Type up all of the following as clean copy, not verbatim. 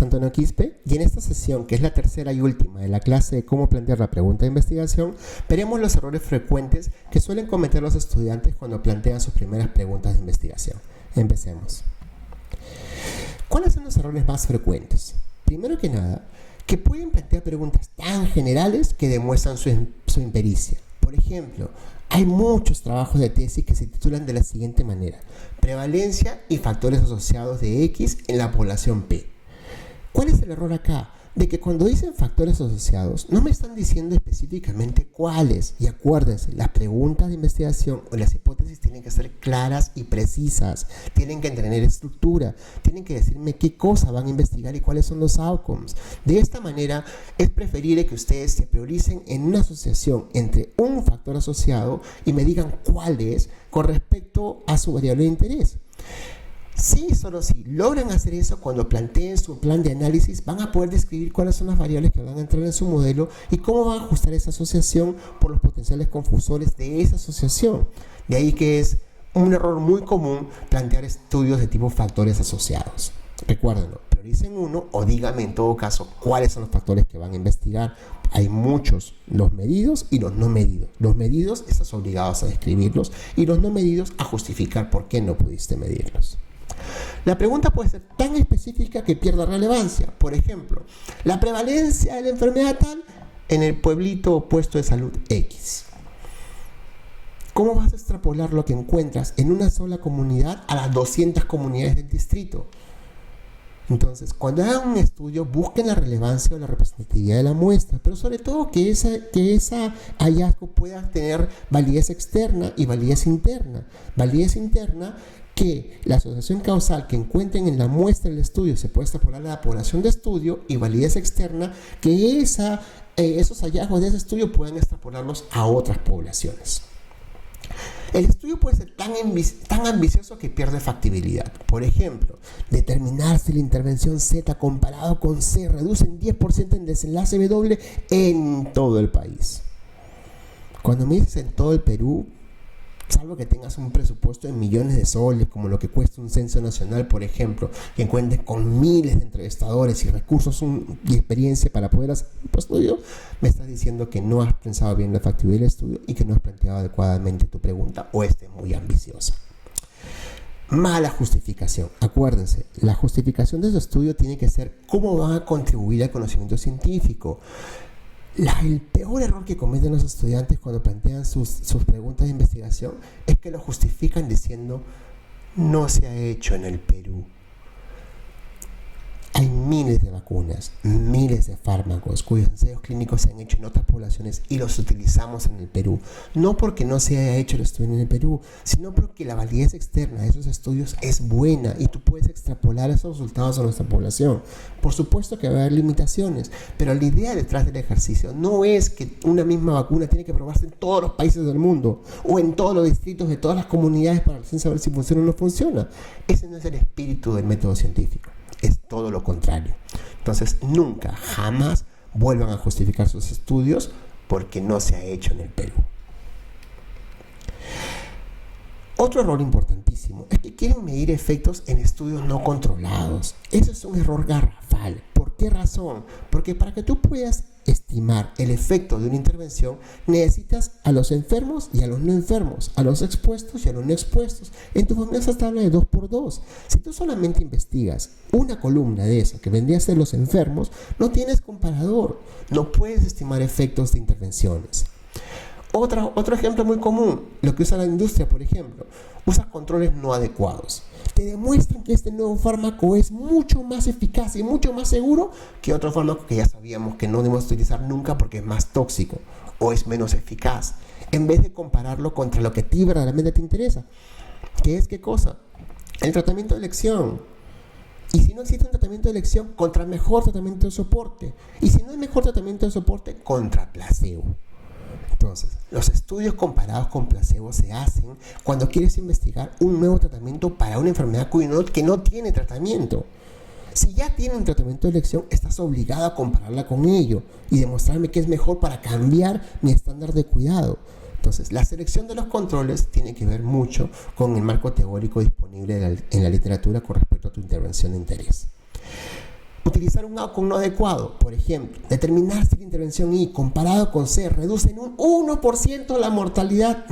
Antonio Quispe, y en esta sesión, que es la tercera y última de la clase de cómo plantear la pregunta de investigación, veremos los errores frecuentes que suelen cometer los estudiantes cuando plantean sus primeras preguntas de investigación. Empecemos. ¿Cuáles son los errores más frecuentes? Primero que nada, que pueden plantear preguntas tan generales que demuestran su impericia. Por ejemplo, hay muchos trabajos de tesis que se titulan de la siguiente manera: prevalencia y factores asociados de X en la población P. ¿Cuál es el error acá? De que cuando dicen factores asociados, no me están diciendo específicamente cuáles. Y acuérdense, las preguntas de investigación o las hipótesis tienen que ser claras y precisas. Tienen que tener estructura. Tienen que decirme qué cosa van a investigar y cuáles son los outcomes. De esta manera, es preferible que ustedes se prioricen en una asociación entre un factor asociado y me digan cuál es con respecto a su variable de interés. Sí, solo si logran hacer eso, cuando planteen su plan de análisis, van a poder describir cuáles son las variables que van a entrar en su modelo y cómo van a ajustar esa asociación por los potenciales confusores de esa asociación. De ahí que es un error muy común plantear estudios de tipo factores asociados. Recuérdenlo, prioricen uno o díganme en todo caso cuáles son los factores que van a investigar. Hay muchos, los medidos y los no medidos. Los medidos estás obligados a describirlos y los no medidos a justificar por qué no pudiste medirlos. La pregunta puede ser tan específica que pierda relevancia. Por ejemplo, la prevalencia de la enfermedad tal en el pueblito o puesto de salud X. ¿Cómo vas a extrapolar lo que encuentras en una sola comunidad a las 200 comunidades del distrito? Entonces, cuando hagan un estudio, busquen la relevancia o la representatividad de la muestra, pero sobre todo que ese hallazgo pueda tener validez externa y validez interna. Validez interna, que la asociación causal que encuentren en la muestra del estudio se puede extrapolar a la población de estudio, y validez externa, que esos hallazgos de ese estudio puedan extrapolarlos a otras poblaciones. El estudio puede ser tan ambicioso que pierde factibilidad. Por ejemplo, determinar si la intervención Z comparado con C reduce en 10% en desenlace W en todo el país. Cuando me dices en todo el Perú, salvo que tengas un presupuesto en millones de soles, como lo que cuesta un censo nacional, por ejemplo, que cuentes con miles de entrevistadores y recursos y experiencia para poder hacer tu estudio, me estás diciendo que no has pensado bien la factibilidad del estudio y que no has planteado adecuadamente tu pregunta, o es muy ambiciosa. Mala justificación. Acuérdense, la justificación de su estudio tiene que ser cómo van a contribuir al conocimiento científico. El peor error que cometen los estudiantes cuando plantean sus preguntas de investigación es que lo justifican diciendo: no se ha hecho en el Perú. Hay miles de vacunas, miles de fármacos cuyos ensayos clínicos se han hecho en otras poblaciones y los utilizamos en el Perú. No porque no se haya hecho el estudio en el Perú, sino porque la validez externa de esos estudios es buena y tú puedes extrapolar esos resultados a nuestra población. Por supuesto que va a haber limitaciones, pero la idea detrás del ejercicio no es que una misma vacuna tiene que probarse en todos los países del mundo o en todos los distritos de todas las comunidades para recién saber si funciona o no funciona. Ese no es el espíritu del método científico. Es todo lo contrario. Entonces, nunca, jamás vuelvan a justificar sus estudios porque no se ha hecho en el Perú. Otro error importantísimo es que quieren medir efectos en estudios no controlados. Eso es un error garrafal. ¿Por qué razón? Porque para que tú puedas estimar el efecto de una intervención, necesitas a los enfermos y a los no enfermos, a los expuestos y a los no expuestos, en tu famosa tabla de 2x2. Si tú solamente investigas una columna de esa que vendría a ser los enfermos, no tienes comparador, no puedes estimar efectos de intervenciones. Otro ejemplo muy común, lo que usa la industria, por ejemplo, usa controles no adecuados. Te demuestran que este nuevo fármaco es mucho más eficaz y mucho más seguro que otro fármaco que ya sabíamos que no debemos utilizar nunca porque es más tóxico o es menos eficaz, en vez de compararlo contra lo que a ti verdaderamente te interesa. ¿Qué es qué cosa? El tratamiento de elección. Y si no existe un tratamiento de elección, contra mejor tratamiento de soporte. Y si no hay mejor tratamiento de soporte, contra placebo. Entonces, los estudios comparados con placebo se hacen cuando quieres investigar un nuevo tratamiento para una enfermedad que no tiene tratamiento. Si ya tiene un tratamiento de elección, estás obligado a compararla con ello y demostrarme que es mejor para cambiar mi estándar de cuidado. Entonces, la selección de los controles tiene que ver mucho con el marco teórico disponible en la literatura con respecto a tu intervención de interés. Utilizar un outcome no adecuado, por ejemplo, determinar si la intervención I comparado con C reduce en un 1% la mortalidad.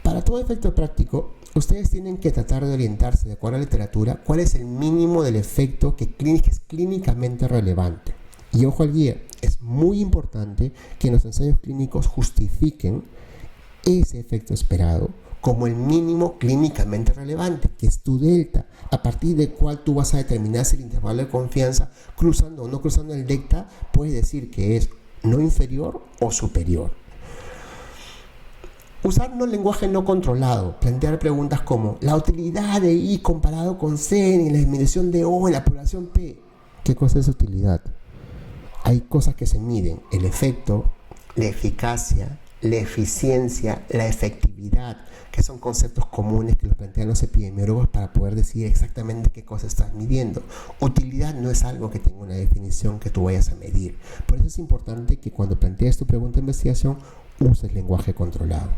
Para todo efecto práctico, ustedes tienen que tratar de orientarse, de acuerdo a la literatura, cuál es el mínimo del efecto que es clínicamente relevante. Y ojo al guía, es muy importante que en los ensayos clínicos justifiquen ese efecto esperado como el mínimo clínicamente relevante, que es tu delta, a partir del cual tú vas a determinar si el intervalo de confianza, cruzando o no cruzando el delta, puedes decir que es no inferior o superior. Usar un lenguaje no controlado, plantear preguntas como la utilidad de I comparado con C en la disminución de O en la población P. ¿Qué cosa es utilidad? Hay cosas que se miden, el efecto, la eficacia, la eficiencia, la efectividad, que son conceptos comunes que los plantean los epidemiólogos para poder decir exactamente qué cosa estás midiendo. Utilidad no es algo que tenga una definición que tú vayas a medir. Por eso es importante que cuando plantees tu pregunta de investigación uses lenguaje controlado.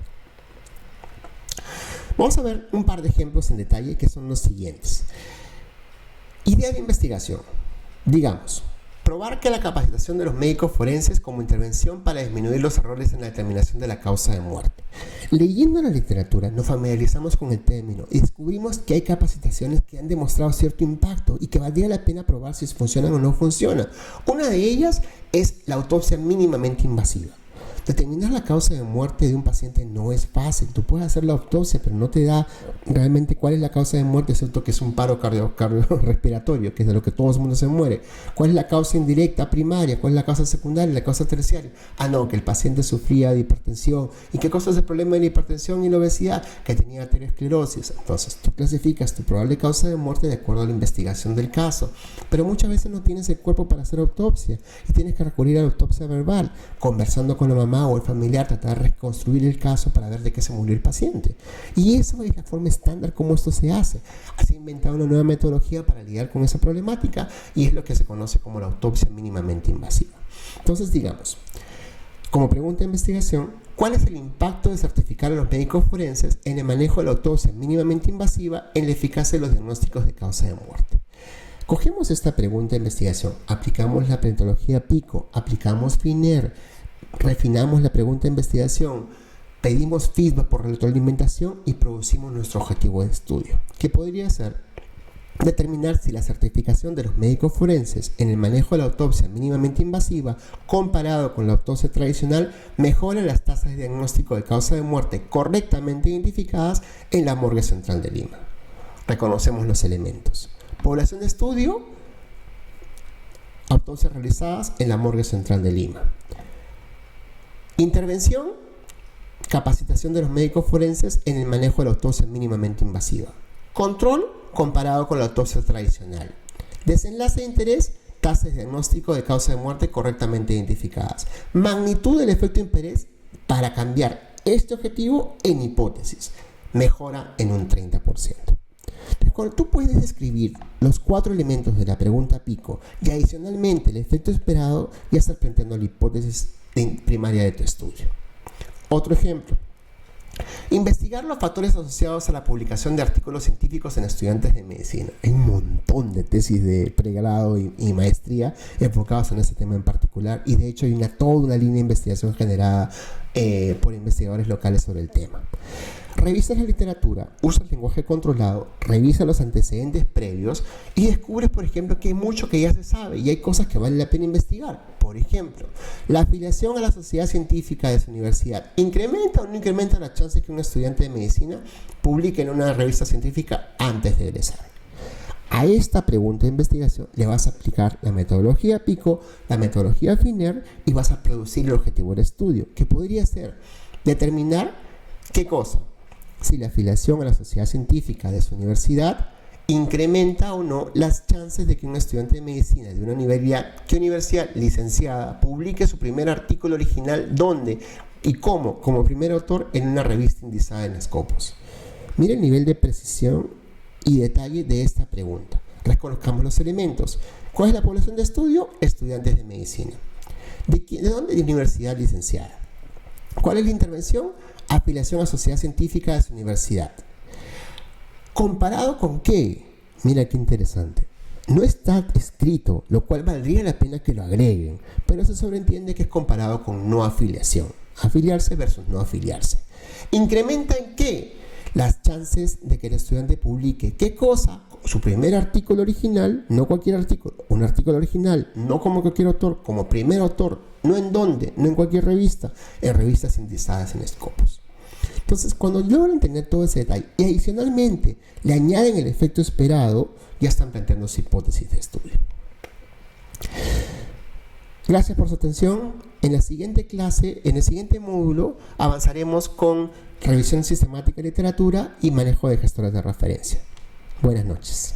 Vamos a ver un par de ejemplos en detalle que son los siguientes. Idea de investigación. Digamos, probar que la capacitación de los médicos forenses como intervención para disminuir los errores en la determinación de la causa de muerte. Leyendo la literatura nos familiarizamos con el término y descubrimos que hay capacitaciones que han demostrado cierto impacto y que valdría la pena probar si funcionan o no funcionan. Una de ellas es la autopsia mínimamente invasiva. Determinar la causa de muerte de un paciente no es fácil. Tú puedes hacer la autopsia, pero no te da realmente cuál es la causa de muerte, excepto que es un paro cardiorrespiratorio, que es de lo que todo el mundo se muere. ¿Cuál es la causa indirecta primaria? ¿Cuál es la causa secundaria? ¿La causa terciaria? No, que el paciente sufría de hipertensión. ¿Y qué cosa es el problema de la hipertensión y la obesidad? Que tenía arteriosclerosis. Entonces, tú clasificas tu probable causa de muerte de acuerdo a la investigación del caso. Pero muchas veces no tienes el cuerpo para hacer autopsia y tienes que recurrir a la autopsia verbal, conversando con la mamá o el familiar, tratar de reconstruir el caso para ver de qué se murió el paciente. Y eso es la forma estándar como esto se hace. Se ha inventado una nueva metodología para lidiar con esa problemática y es lo que se conoce como la autopsia mínimamente invasiva. Entonces, digamos, como pregunta de investigación, ¿cuál es el impacto de certificar a los médicos forenses en el manejo de la autopsia mínimamente invasiva en la eficacia de los diagnósticos de causa de muerte? Cogemos esta pregunta de investigación, aplicamos la metodología PICO, aplicamos FINER, refinamos la pregunta de investigación, pedimos feedback por retroalimentación y producimos nuestro objetivo de estudio, que podría ser determinar si la certificación de los médicos forenses en el manejo de la autopsia mínimamente invasiva comparado con la autopsia tradicional mejora las tasas de diagnóstico de causa de muerte correctamente identificadas en la morgue central de Lima. Reconocemos los elementos. Población de estudio, autopsias realizadas en la morgue central de Lima. Intervención, capacitación de los médicos forenses en el manejo de la autopsia mínimamente invasiva. Control comparado con la autopsia tradicional. Desenlace de interés, tasas de diagnóstico de causa de muerte correctamente identificadas. Magnitud del efecto de interés para cambiar este objetivo en hipótesis. Mejora en un 30%. Entonces, cuando tú puedes describir los 4 elementos de la pregunta PICO y adicionalmente el efecto esperado, ya estás planteando la hipótesis primaria de tu estudio. Otro ejemplo. Investigar los factores asociados a la publicación de artículos científicos en estudiantes de medicina. Hay un montón de tesis de pregrado y maestría enfocados en este tema en particular y de hecho hay toda una línea de investigación generada por investigadores locales sobre el tema. Revisa la literatura, usa el lenguaje controlado, revisa los antecedentes previos y descubres, por ejemplo, que hay mucho que ya se sabe y hay cosas que vale la pena investigar. Por ejemplo, la afiliación a la sociedad científica de su universidad ¿incrementa o no incrementa las chances que un estudiante de medicina publique en una revista científica antes de egresar? A esta pregunta de investigación le vas a aplicar la metodología PICO, la metodología FINER y vas a producir el objetivo del estudio, que podría ser determinar ¿qué cosa? Si la afiliación a la sociedad científica de su universidad incrementa o no las chances de que un estudiante de medicina de una universidad licenciada publique su primer artículo original ¿dónde? Y cómo, como primer autor en una revista indizada en Scopus. Mira el nivel de precisión y detalle de esta pregunta. Reconozcamos los elementos. ¿Cuál es la población de estudio? Estudiantes de medicina. ¿De dónde? De universidad licenciada. ¿Cuál es la intervención? Afiliación a sociedad científica de su universidad. ¿Comparado con qué? Mira qué interesante. No está escrito, lo cual valdría la pena que lo agreguen, pero se sobreentiende que es comparado con no afiliación. Afiliarse versus no afiliarse. ¿Incrementa en qué? Las chances de que el estudiante publique. ¿Qué cosa? Su primer artículo original, no cualquier artículo, un artículo original, no como cualquier autor, como primer autor, no en dónde, no en cualquier revista, en revistas indizadas en Scopus. Entonces, cuando logran tener todo ese detalle y adicionalmente le añaden el efecto esperado, ya están planteando su hipótesis de estudio. Gracias por su atención. En la siguiente clase, en el siguiente módulo, avanzaremos con revisión sistemática de literatura y manejo de gestores de referencia. Buenas noches.